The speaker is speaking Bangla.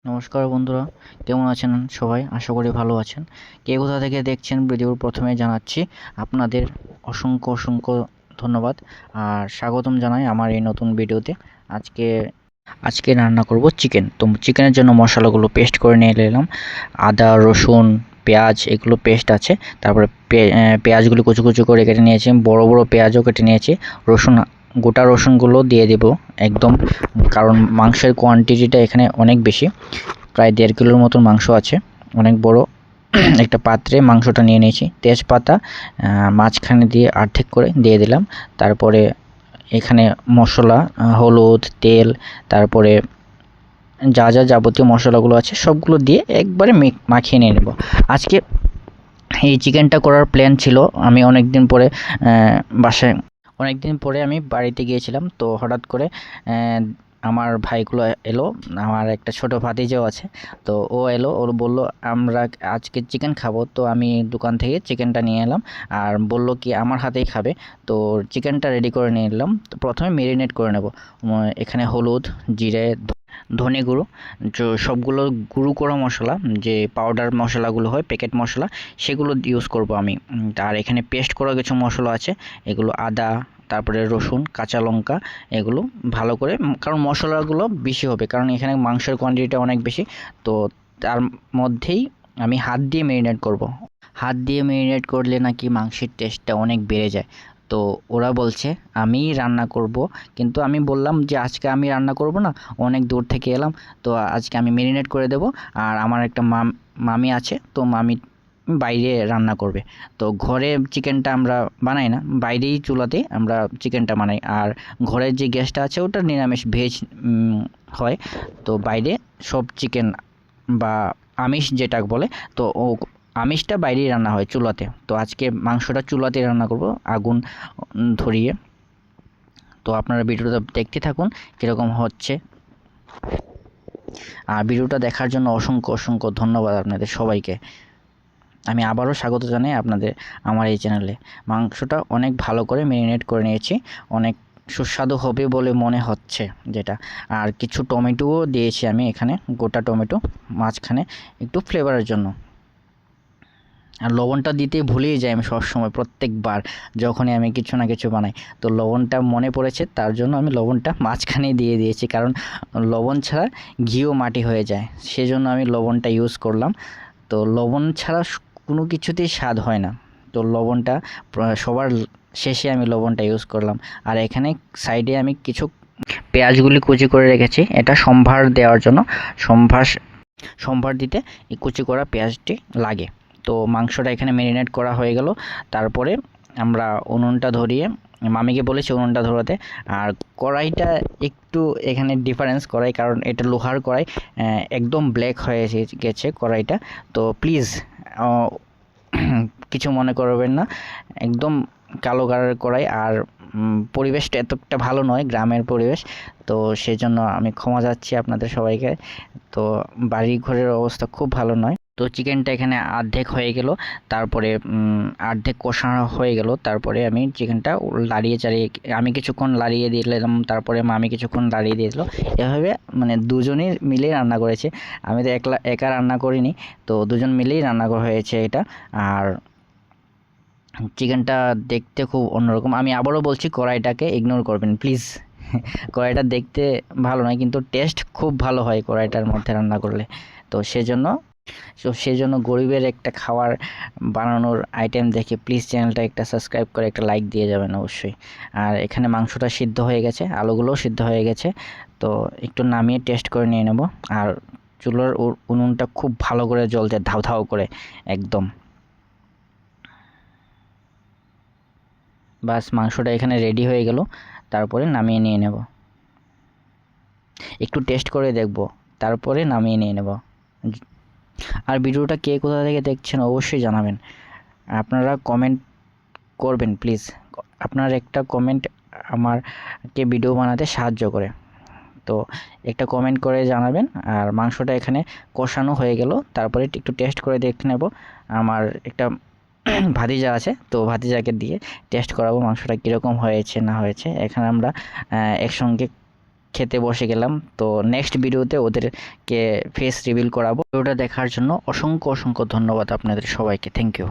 নমস্কার বন্ধুরা, কেমন আছেন সবাই? আশা করি ভালো আছেন। কে কোথা থেকে দেখছেন ভিডিওর প্রথমে জানাচ্ছি আপনাদের অসংখ্য ধন্যবাদ আর স্বাগতম জানাই আমার এই নতুন ভিডিওতে। আজকে আজকে রান্না করব চিকেন। তো চিকেনের জন্য মশলাগুলো পেস্ট করে নিয়ে এলাম। আদা, রসুন, পেঁয়াজ এগুলো পেস্ট আছে। তারপরে পেঁয়াজগুলো কুচি করে কেটে নিয়েছি, বড় বড় পেঁয়াজও কেটে নিয়েছি। রসুন, গোটা রসুনগুলো দিয়ে দেব একদম, কারণ মাংসের কোয়ান্টিটিটা এখানে অনেক বেশি, প্রায় 1.5 কিলোর মতন মাংস আছে। অনেক বড় একটা পাত্রে মাংসটা নিয়ে নিয়েছি। তেজপাতা মাঝখানে দিয়ে অর্ধেক করে দিয়ে দিলাম। তারপরে এখানে মশলা, হলুদ, তেল, তারপরে যা যাবতীয় মশলাগুলো আছে সবগুলো দিয়ে একবারে মাখিয়ে নিয়ে নেব। আজকে এই চিকেনটা করার প্ল্যান ছিল। আমি অনেকদিন পরে আমি বাড়িতে গিয়েছিলাম, তো হঠাৎ করে আমার ভাইগুলো এলো। আমার একটা ছোট ভাতিজাও আছে, তো ও এলো, ওর বললো আমরা আজকে চিকেন খাবো। তো আমি দোকান থেকে চিকেনটা নিয়ে এলাম আর বললো কি আমার হাতেই খাবে। তো চিকেনটা রেডি করে নিয়ে এলাম। তো প্রথমে মেরিনেট করে নেব। এখানে হলুদ, জিরে, ধনে গুঁড়ো, সবগুলো গুঁড়ো করা মশলা, যে পাউডার মশলাগুলো হয় প্যাকেট মশলা, সেগুলো ইউজ করব আমি। আর এখানে পেস্ট করা কিছু মশলা আছে, এগুলো আদা, তারপরে রসুন, কাঁচা লঙ্কা, এগুলো ভালো করে, কারণ মশলাগুলো বেশি হবে, কারণ এখানে মাংসের কোয়ান্টিটিটা অনেক বেশি। তো তার মধ্যেই আমি হাত দিয়ে মেরিনেট করব। হাত দিয়ে মেরিনেট করলে নাকি মাংসের টেস্টটা অনেক বেড়ে যায়। তো ওরা বলছে আমিই রান্না করব, কিন্তু আমি বললাম যে আজকে আমি রান্না করব না, অনেক দূর থেকে এলাম, তো আজকে আমি মেরিনেট করে দেব। আর আমার একটা মামি আছে, তো মামি বাইরে রান্না করবে। তো ঘরে চিকেনটা আমরা বানাই না, বাইরেই চুলাতে আমরা চিকেনটা বানাই। আর ঘরের যে গ্যাসটা আছে ওটা নিরামিষ ভেজ হয়। তো বাইরে সব চিকেন বা আমিষ যেটা বলে, তো ও আমিষটা বাইরেই রান্না হয় চুলাতে। তো আজকে মাংসটা চুলাতেই রান্না করব আগুন ধরিয়ে। তো আপনারা ভিডিওটা দেখতে থাকুন কীরকম হচ্ছে। আর ভিডিওটা দেখার জন্য অসংখ্য ধন্যবাদ আপনাদের সবাইকে। আমি আবারও স্বাগত জানাই আপনাদের আমার এই চ্যানেলে। মাংসটা অনেক ভালো করে মেরিনেট করে নিয়েছি, অনেক সুস্বাদু হবে বলে মনে হচ্ছে যেটা। আর কিছু টমেটোও দিয়েছি আমি এখানে, গোটা টমেটো মাঝখানে একটু ফ্লেভারের জন্য। আর লবণটা দিতে ভুলেই যাই আমি সবসময়, প্রত্যেকবার যখনই আমি কিছু না কিছু বানাই। তো লবণটা মনে পড়েছে, তার জন্য আমি লবণটা মাঝখানেই দিয়ে দিয়েছি, কারণ লবণ ছাড়া ঘিও মাটি হয়ে যায়, সেজন্য আমি লবণটা ইউজ করলাম। তো লবণ ছাড়া কোনো কিছুতেই স্বাদ হয় না। তো লবণটা সবার শেষে আমি লবণটা ইউজ করলাম। আর এখানে সাইডে আমি কিছু পেঁয়াজগুলি কুচি করে রেখেছি, এটা সম্ভার দেওয়ার জন্য। সম্ভার দিতে এই কুচি করা পেঁয়াজটি লাগে। তো মাংসটা এখানে ম্যারিনেট করা হয়ে গেল। তারপরে আমরা উনুনটা ধরিয়ে, মামিকে বলেছি উনুনটা ধরাতে। আর কড়াইটা একটু এখানে ডিফারেন্স, কড়াই কারণ এটা লোহার কড়াই, একদম ব্ল্যাক হয়ে গেছে কড়াইটা। তো প্লিজ কিছু মনে করবেন না, একদম কালো কালারের কড়াই। আর পরিবেশটা এতটা ভালো নয়, গ্রামের পরিবেশ, তো সেজন্য আমি ক্ষমা চাচ্ছি আপনাদের সবাইকে। তো বাড়ি ঘরের অবস্থা খুব ভালো নয়। তো চিকেনটা এখানে অর্ধেক হয়ে গেল, তারপরে অর্ধেক কষানো হয়ে গেল। তারপরে আমি চিকেনটা লাড়িয়ে চাড়িয়ে, আমি কিছুক্ষণ লাড়িয়ে দিলাম, তারপরে মামি কিছুক্ষণ লাড়িয়ে দিয়ে দিল। এভাবে মানে দুজনেই মিলেই রান্না করেছে, আমি তো একা রান্না করিনি। তো দুজন মিলেই রান্না করা হয়েছে এটা। আর চিকেনটা দেখতে খুব অন্যরকম। আমি আবারও বলছি, কড়াইটাকে ইগনোর করবেন প্লিজ। কড়াইটা দেখতে ভালো নয়, কিন্তু টেস্ট খুব ভালো হয় কড়াইটার মধ্যে রান্না করলে। তো সেজন্য গরিবের একটা খাবার বানানোর আইটেম দেখে প্লিজ চ্যানেলটা একটা সাবস্ক্রাইব করে একটা লাইক দিয়ে যাবেন অবশ্যই। আর এখানে মাংসটা সিদ্ধ হয়ে গেছে, আলুগুলোও সিদ্ধ হয়ে গেছে। তো একটু নামিয়ে টেস্ট করে নিয়ে নেব। আর চুলার উনুনটা খুব ভালো করে জ্বলছে, ধাউ করে একদম। বাস মাংসটা এখানে রেডি হয়ে গেল, তারপরে নামিয়ে নিয়ে নেব। একটু টেস্ট করে দেখব, তারপরে নামিয়ে নিয়ে নেব। আর ভিডিওটা কে কোথা থেকে দেখছেন অবশ্যই জানাবেন। আপনারা কমেন্ট করবেন প্লিজ, আপনার একটা কমেন্ট আমাকে ভিডিও বানাতে সাহায্য করে। তো একটা কমেন্ট করে জানাবেন। আর মাংসটা এখানে কষানো হয়ে গেল, তারপরে একটু টেস্ট করে দেখে নেব। আমার একটা ভাতিজা আছে, তো ভাতিজাকে দিয়ে টেস্ট করাবো মাংসটা কীরকম হয়েছে না হয়েছে। এখানে আমরা একসঙ্গে খেতে বসে গেলাম। তো নেক্সট ভিডিওতে ওদেরকে ফেস রিভিল করাবো। ভিডিওটা দেখার জন্য অসংখ্য ধন্যবাদ আপনাদের সবাইকে। Thank you.